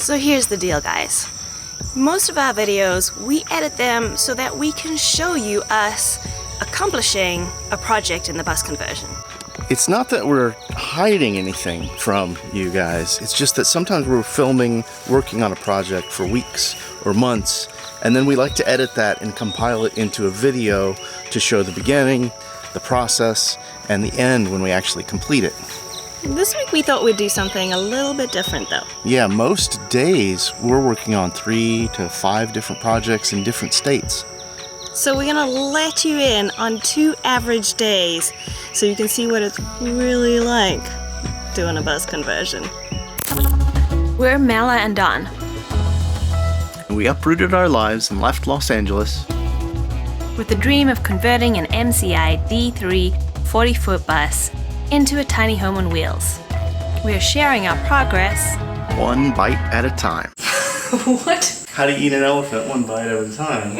So here's the deal, guys. Most of our videos, we edit them so that we can show you us accomplishing a project in the bus conversion. It's not that we're hiding anything from you guys. It's just that sometimes we're filming, working on a project for weeks or months, and then we like to edit that and compile it into a video to show the beginning, the process, and the end when we actually complete it. This week we thought we'd do something a little bit different though. Yeah, most days we're working on 3 to 5 different projects in different states. So we're gonna let you in on 2 average days so you can see what it's really like doing a bus conversion. We're Mela and Don. We uprooted our lives and left Los Angeles with the dream of converting an MCI D3 40-foot bus into a tiny home on wheels. We're sharing our progress. one bite at a time. What? How to eat an elephant 1 bite at a time.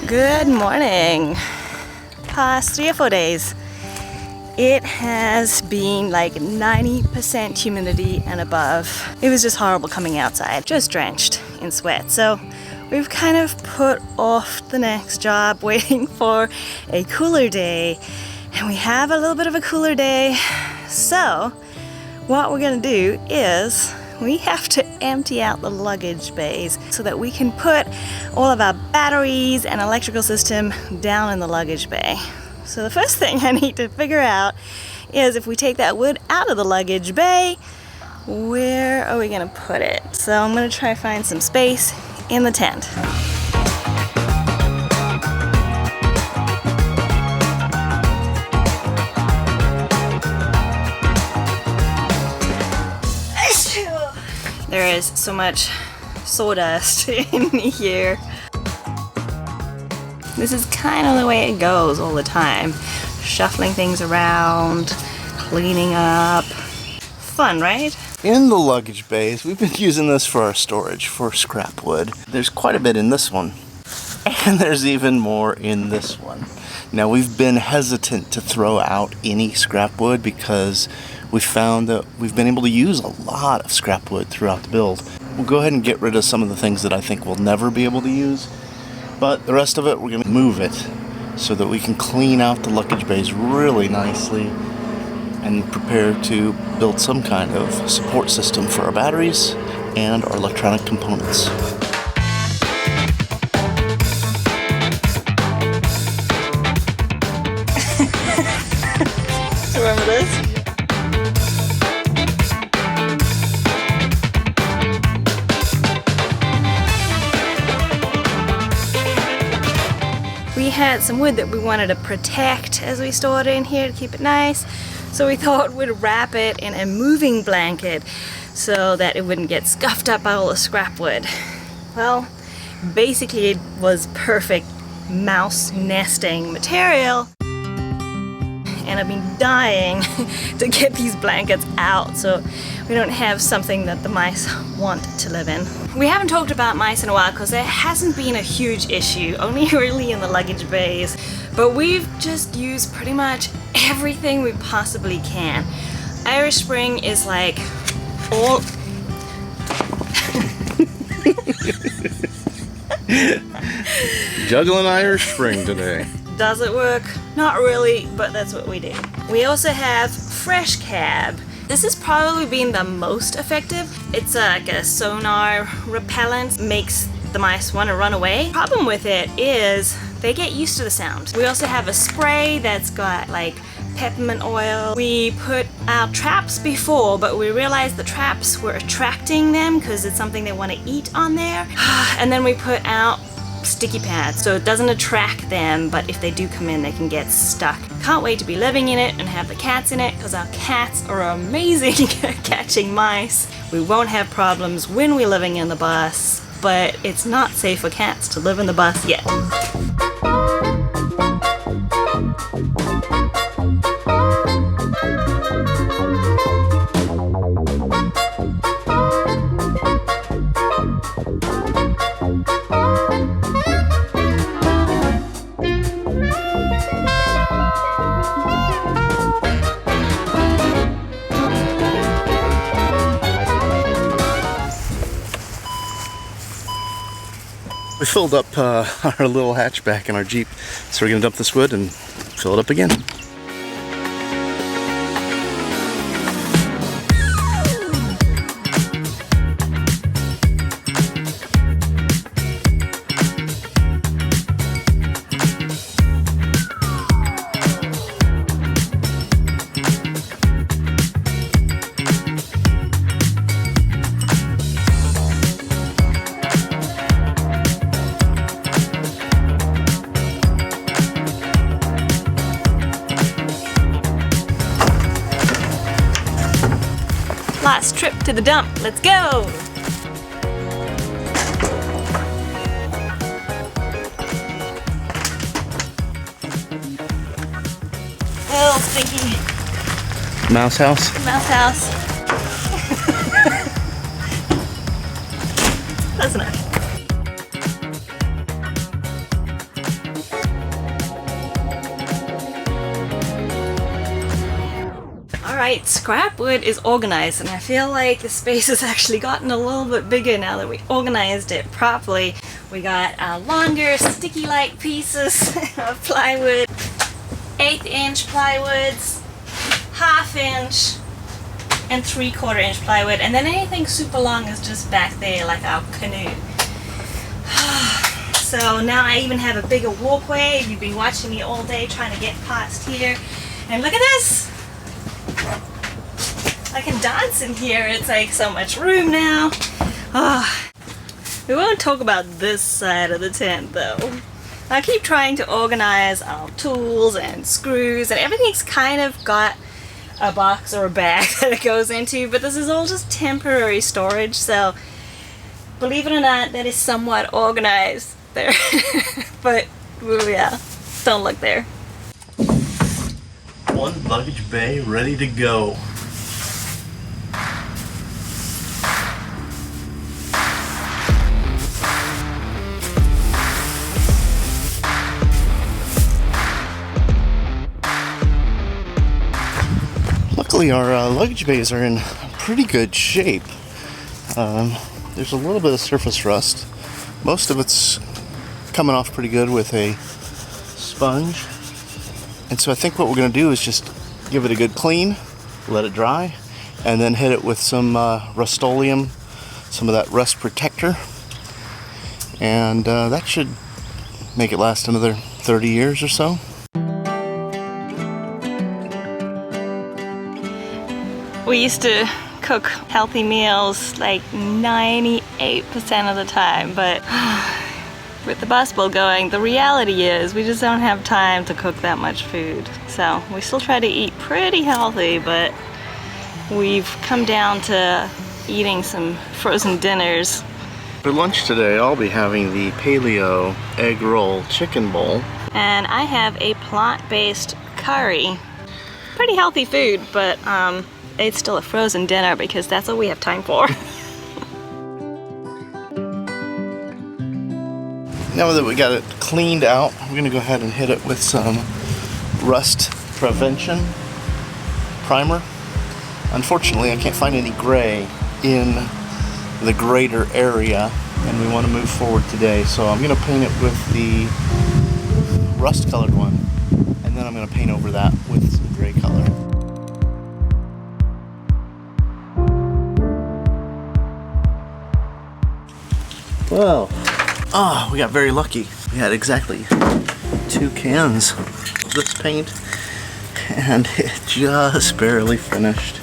Good morning. Past 3 or 4 days. It has been like 90% humidity and above. It was just horrible coming outside, just drenched in sweat. So we've kind of put off the next job waiting for a cooler day. And we have a little bit of a cooler day. So what we're gonna do is we have to empty out the luggage bays so that we can put all of our batteries and electrical system down in the luggage bay. So the first thing I need to figure out is if we take that wood out of the luggage bay, where are we gonna put it? So I'm gonna try to find some space in the tent. There is so much sawdust in here. This is kind of the way it goes all the time. Shuffling things around, cleaning up. Fun, right? In the luggage bays, we've been using this for our storage, for scrap wood. There's quite a bit in this one, and there's even more in this one. Now, we've been hesitant to throw out any scrap wood because we found that we've been able to use a lot of scrap wood throughout the build. We'll go ahead and get rid of some of the things that I think we'll never be able to use, but the rest of it, we're going to move it so that we can clean out the luggage bays really nicely and prepare to build some kind of support system for our batteries and our electronic components. Remember this? We had some wood that we wanted to protect as we stored it in here to keep it nice. So we thought we'd wrap it in a moving blanket so that it wouldn't get scuffed up by all the scrap wood. Well, basically it was perfect mouse nesting material. And I've been dying to get these blankets out so we don't have something that the mice want to live in. We haven't talked about mice in a while because there hasn't been a huge issue, only really in the luggage bays. But we've just used pretty much everything we possibly can. Irish Spring is like all... Juggling Irish Spring today. Does it work? Not really, but that's what we do. We also have Fresh Cab. This has probably been the most effective. It's like a sonar repellent, makes the mice want to run away. Problem with it is they get used to the sound. We also have a spray that's got like peppermint oil. We put out traps before, but we realized the traps were attracting them because it's something they want to eat on there. And then we put out sticky pads so it doesn't attract them, but if they do come in they can get stuck. Can't wait to be living in it and have the cats in it because our cats are amazing at catching mice. We won't have problems when we're living in the bus, but it's not safe for cats to live in the bus yet. We filled up our little hatchback in our Jeep, so we're gonna dump this wood and fill it up again. Last trip to the dump, let's go! Oh, stinky. Mouse house? Mouse house. That's enough. Alright, scrap wood is organized, and I feel like the space has actually gotten a little bit bigger now that we organized it properly. We got longer, sticky-like pieces of plywood, 1/8" plywoods, 1/2" and 3/4" plywood, and then anything super long is just back there like our canoe. So now I even have a bigger walkway. You've been watching me all day trying to get past here, and look at this! I can dance in here. It's like so much room now. We won't talk about this side of the tent though. I keep trying to organize our tools and screws, and everything's kind of got a box or a bag that it goes into, but this is all just temporary storage, so believe it or not, that is somewhat organized there. But yeah, don't look there. One luggage bay ready to go. Luckily our luggage bays are in pretty good shape. There's a little bit of surface rust. Most of it's coming off pretty good with a sponge. And so I think what we're going to do is just give it a good clean, let it dry, and then hit it with some Rust-Oleum, some of that rust protector. And that should make it last another 30 years or so. We used to cook healthy meals like 98% of the time, but with the bus bill going, the reality is we just don't have time to cook that much food. So we still try to eat pretty healthy, but we've come down to eating some frozen dinners. For lunch today, I'll be having the paleo egg roll chicken bowl. And I have a plant-based curry. Pretty healthy food, but it's still a frozen dinner because that's what we have time for. Now that we got it cleaned out, we're going to go ahead and hit it with some rust prevention primer. Unfortunately, I can't find any gray in the greater area, and we want to move forward today, so I'm going to paint it with the rust colored one, and then I'm going to paint over that with some gray color. Well, we got very lucky. We had exactly 2 cans of this paint, and it just barely finished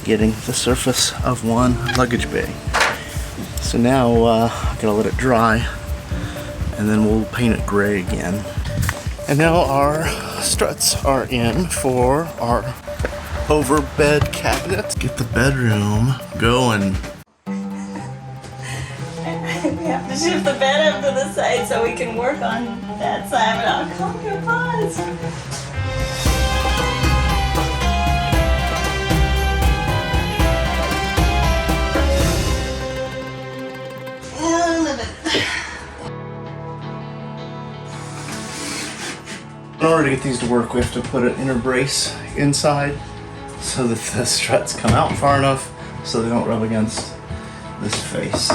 getting the surface of one luggage bay. So now I'm gonna let it dry, and then we'll paint it gray again. And now our struts are in for our overbed cabinet. Get the bedroom going. We have to shift the bed up to the side so we can work on that side, but I'll call you a pause. In order to get these to work, we have to put an inner brace inside so that the struts come out far enough so they don't rub against this face.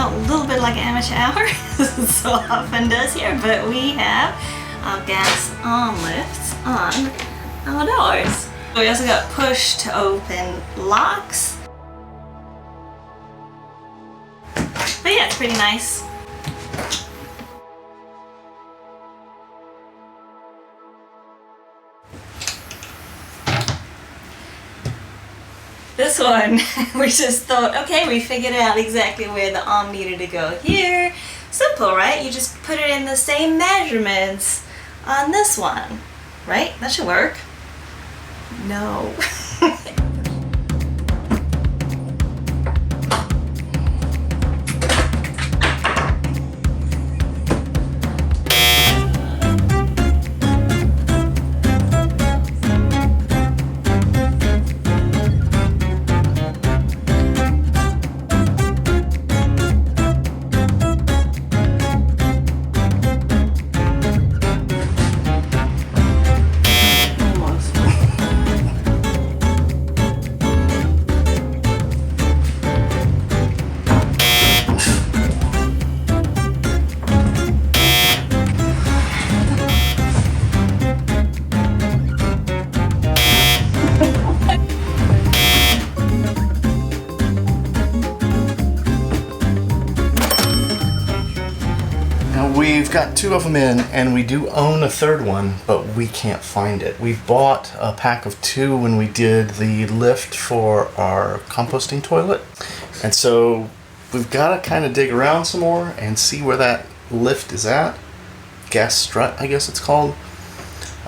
felt a little bit like amateur hour, so often does here, but we have our gas arm lifts on our doors. We also got push to open locks. But yeah, it's pretty nice. This one, we just thought, okay, we figured out exactly where the arm needed to go here. Simple, right? You just put it in the same measurements on this one, right? That should work. No. We've got 2 of them in, and we do own a 3rd one, but we can't find it. We bought a pack of 2 when we did the lift for our composting toilet, and so we've got to kind of dig around some more and see where that lift is at. Gas strut, I guess it's called.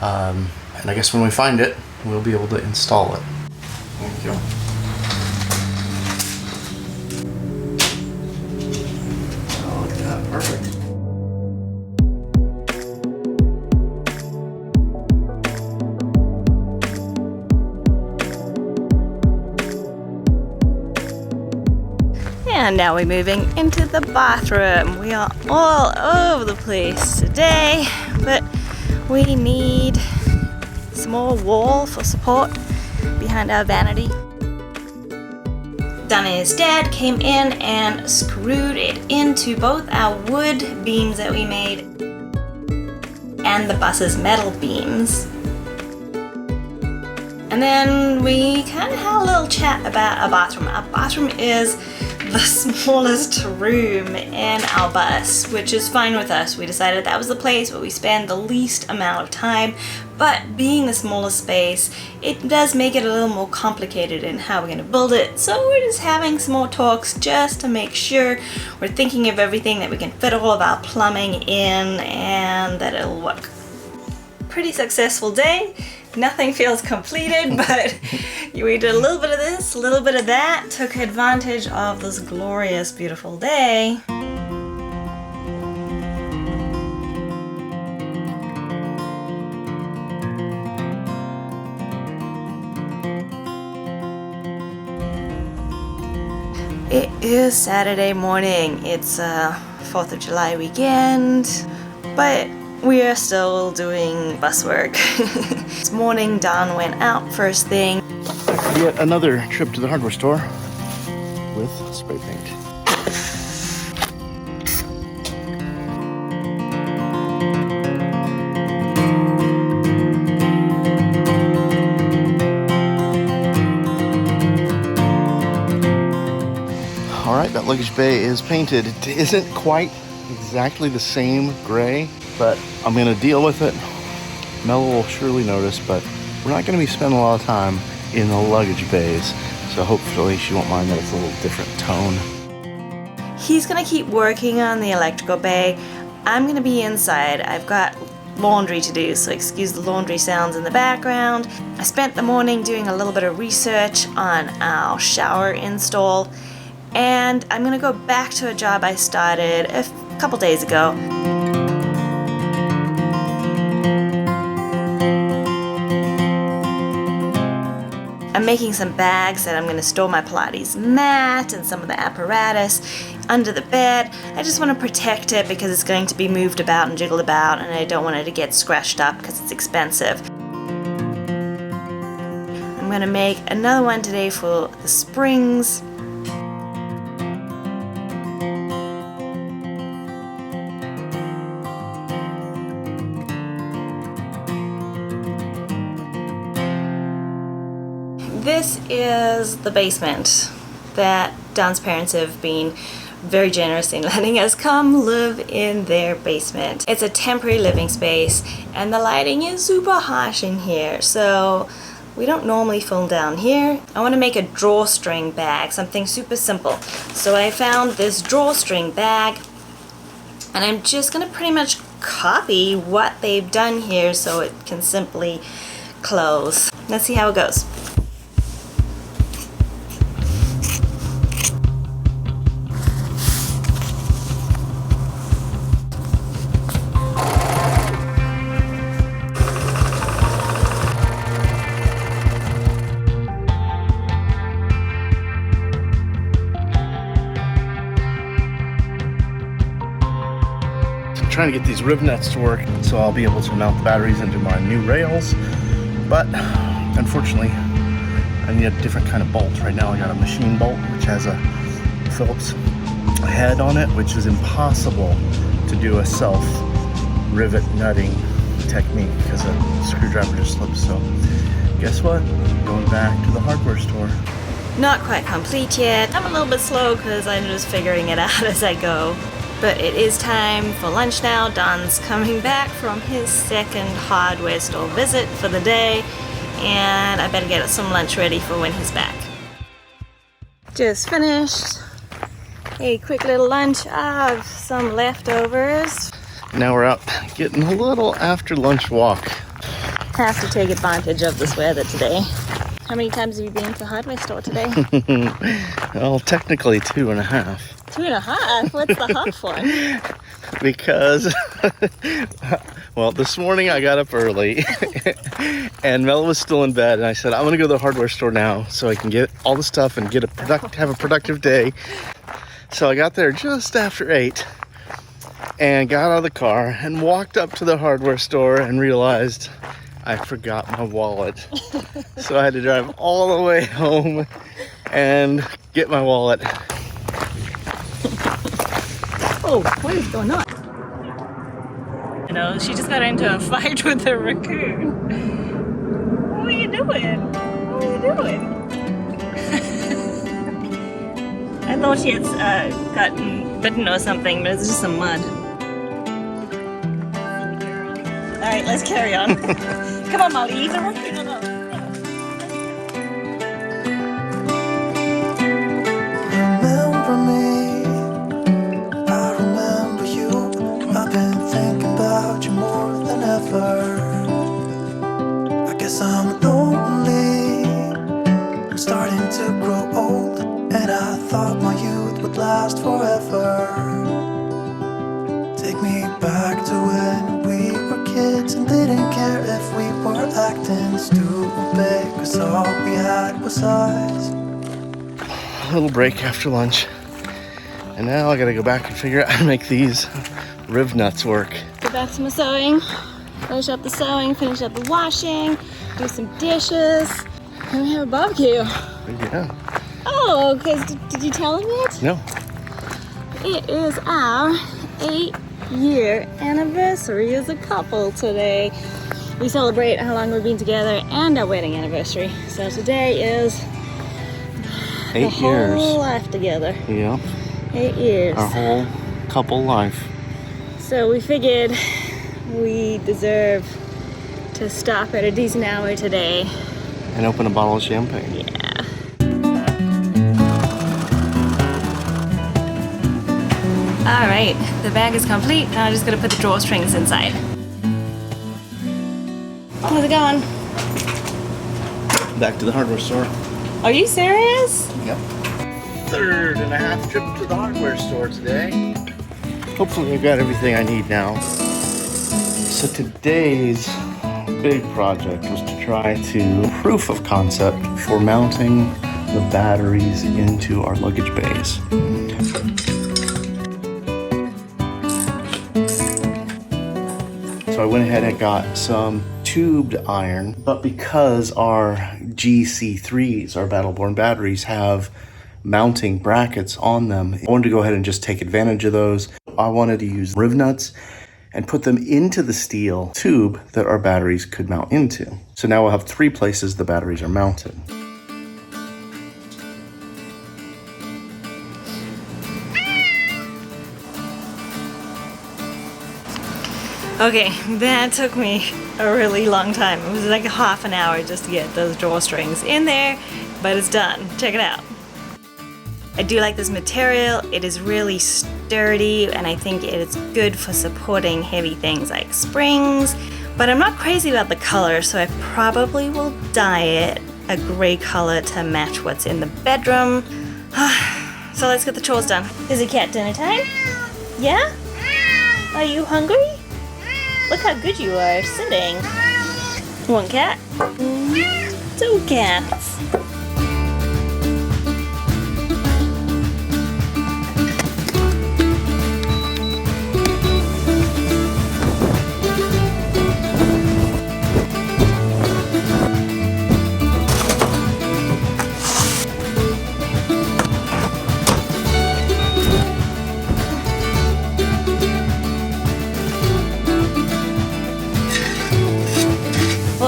And I guess when we find it, we'll be able to install it. Thank you. Oh, look at that, perfect. And now we're moving into the bathroom. We are all over the place today, but we need some more wall for support behind our vanity. Danny's dad came in and screwed it into both our wood beams that we made and the bus's metal beams. And then we kind of had a little chat about our bathroom. Our bathroom is the smallest room in our bus, which is fine with us. We decided that was the place where we spend the least amount of time, but being the smallest space, it does make it a little more complicated in how we're going to build it. So we're just having some more talks just to make sure we're thinking of everything, that we can fit all of our plumbing in and that it'll work. Pretty successful day. Nothing feels completed, but we did a little bit of this, a little bit of that, took advantage of this glorious, beautiful day. It is Saturday morning. It's a 4th of July weekend, but we are still doing bus work. This morning, Don went out first thing. Yet another trip to the hardware store with spray paint. All right, that luggage bay is painted. It isn't quite exactly the same gray, but I'm gonna deal with it. Mel will surely notice, but we're not gonna be spending a lot of time in the luggage bays, so hopefully she won't mind that it's a little different tone. He's gonna keep working on the electrical bay. I'm gonna be inside. I've got laundry to do, so excuse the laundry sounds in the background. I spent the morning doing a little bit of research on our shower install, and I'm gonna go back to a job I started a couple days ago. I'm making some bags that I'm going to store my Pilates mat and some of the apparatus under the bed. I just want to protect it because it's going to be moved about and jiggled about, and I don't want it to get scratched up because it's expensive. I'm going to make another one today for the springs. this is the basement that Don's parents have been very generous in letting us come live in their basement. It's a temporary living space and the lighting is super harsh in here, so we don't normally film down here. I want to make a drawstring bag, something super simple. So I found this drawstring bag and I'm just gonna pretty much copy what they've done here so it can simply close. Let's see how it goes. Trying to get these rib nuts to work so I'll be able to mount the batteries into my new rails, but unfortunately I need a different kind of bolt. Right now I got a machine bolt which has a Phillips head on it, which is impossible to do a self rivet nutting technique because a screwdriver just slips. So guess what, going back to the hardware store. Not quite complete yet. I'm a little bit slow because I'm just figuring it out as I go. But it is time for lunch now. Don's coming back from his second hardware store visit for the day, and I better get some lunch ready for when he's back. Just finished a quick little lunch of some leftovers. Now we're out getting a little after lunch walk. Have to take advantage of this weather today. How many times have you been to the hardware store today? Well, technically 2.5. 2.5? What's the half one? Because, well, this morning I got up early and Mel was still in bed and I said, I'm gonna go to the hardware store now so I can get all the stuff and have a productive day. So I got there just after 8 and got out of the car and walked up to the hardware store and realized I forgot my wallet. So I had to drive all the way home and get my wallet. Oh, what is going on? You know, she just got into a fight with a raccoon. What are you doing? What are you doing? I thought she had gotten bitten or something, but it's just some mud. Alright, let's carry on. Come on, Molly, leave the raccoon alone. Remember me, I remember you. I've been thinking about you more than ever. I guess I'm lonely, I'm starting to grow old, and I thought my youth would last forever. Take me back to when we were kids and didn't care if we were acting stupid, 'cause all we had was eyes. A little break after lunch. And now I gotta go back and figure out how to make these rib nuts work. Go back to my sewing, finish up the sewing, finish up the washing, do some dishes, and we have a barbecue. Yeah. Oh, because did you tell him yet? No. It is our 8-year anniversary as a couple today. We celebrate how long we've been together and our wedding anniversary. So today is 8 the years. whole life together. Yeah. 8 years. Our whole couple life. So we figured we deserve to stop at a decent hour today. And open a bottle of champagne. Yeah. All right, the bag is complete. Now I'm just gonna put the drawstrings inside. How's it going? Back to the hardware store. Are you serious? Yep. 3.5 trip to the hardware store today. Hopefully I've got everything I need now. So today's big project was to try to proof of concept for mounting the batteries into our luggage bays. So I went ahead and got some tubed iron, but because our GC3s, our battle-born batteries, have mounting brackets on them, I wanted to go ahead and just take advantage of those. I wanted to use rib nuts and put them into the steel tube that our batteries could mount into. So now we'll have 3 places the batteries are mounted. Okay, that took me a really long time. It was like a half an hour just to get those drawstrings in there, but it's done. Check it out. I do like this material. It is really sturdy, and I think it is good for supporting heavy things like springs, but I'm not crazy about the color, so I probably will dye it a gray color to match what's in the bedroom. So let's get the chores done. Is it cat dinner time? Yeah? Are you hungry? Look how good you are sitting. One cat? Two cats.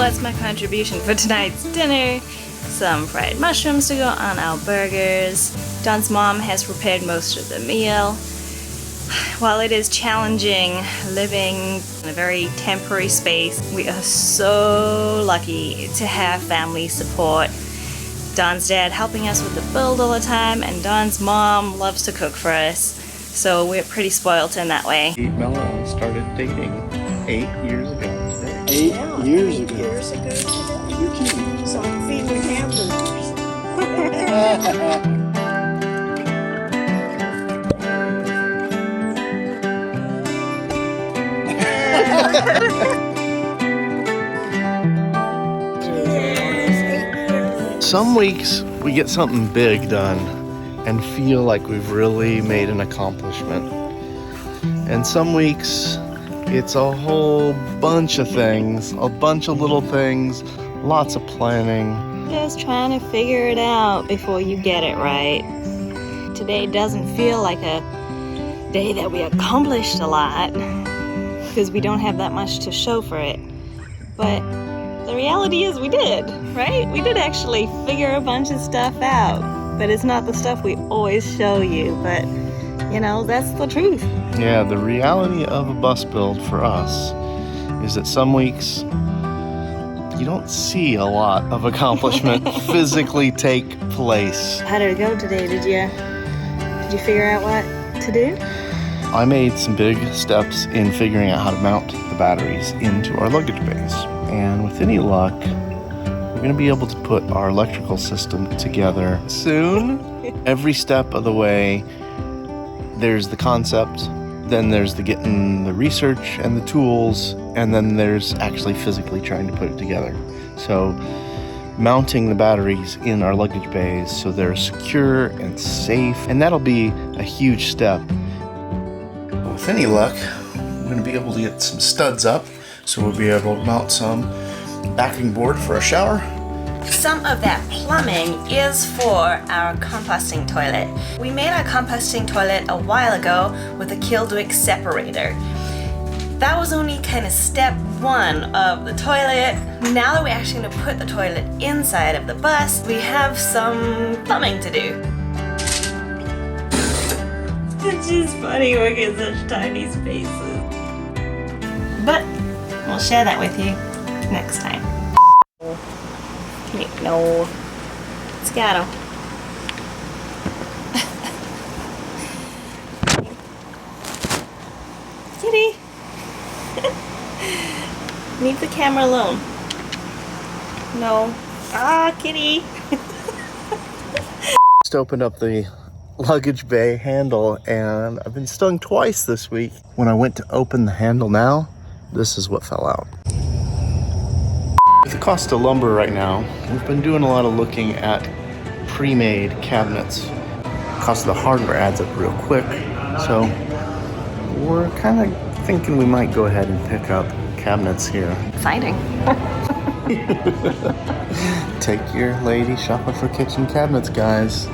That's my contribution for tonight's dinner. Some fried mushrooms to go on our burgers. Don's mom has prepared most of the meal. While it is challenging living in a very temporary space, we are so lucky to have family support. Don's dad helping us with the build all the time, and Don's mom loves to cook for us. So we're pretty spoiled in that way. Melon started dating 8 years ago today. 8 years ago. Years ago today. You're kidding. So I'm feeding hamburgers. Some weeks we get something big done and feel like we've really made an accomplishment. And some weeks it's a whole bunch of things, a bunch of little things, lots of planning. Just trying to figure it out before you get it right. Today doesn't feel like a day that we accomplished a lot because we don't have that much to show for it. But the reality is we did, right? We did actually figure a bunch of stuff out, but it's not the stuff we always show you, but you know, that's the truth. Yeah, the reality of a bus build for us is that some weeks you don't see a lot of accomplishment physically take place. How did it go today? Did you figure out what to do? I made some big steps in figuring out how to mount the batteries into our luggage bays. And with any luck, we're going to be able to put our electrical system together soon. Every step of the way, there's the concept, then there's the getting the research and the tools, and then there's actually physically trying to put it together. So mounting the batteries in our luggage bays so they're secure and safe, and that'll be a huge step. With any luck, we're going to be able to get some studs up, so we'll be able to mount some backing board for a shower. Some of that plumbing is for our composting toilet. We made our composting toilet a while ago with a Kildwick separator. That was only kind of step one of the toilet. Now that we're actually going to put the toilet inside of the bus, we have some plumbing to do. It's just funny working in such tiny spaces. But we'll share that with you next time. No. Scatter. Kitty. Leave the camera alone. No. Ah, kitty. Just opened up the luggage bay handle and I've been stung twice this week. When I went to open the handle now, this is what fell out. With the cost of lumber right now, we've been doing a lot of looking at pre-made cabinets. The cost of the hardware adds up real quick, so we're kind of thinking we might go ahead and pick up cabinets here. Exciting. Take your lady shopping for kitchen cabinets, guys.